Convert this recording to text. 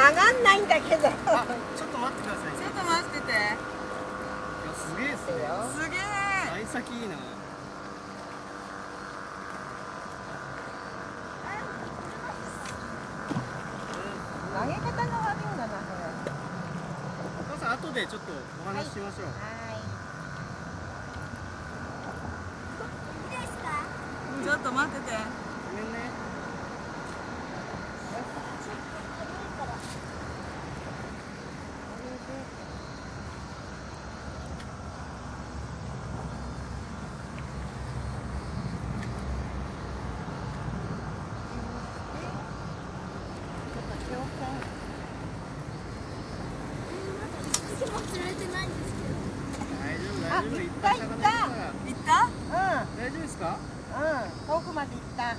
がんないんだけど。ちょっと待ってください。ちょっと待ってて。いや、すげえっすね。すげえ。幸先いいな。投げ方が悪いんだな、これ。お母さん、後でちょっとお話ししましょう。ちょっと待ってて。ごめんね。大丈夫、いっぱい魚いるから。行った？大丈夫ですか？遠くまで行った。うん。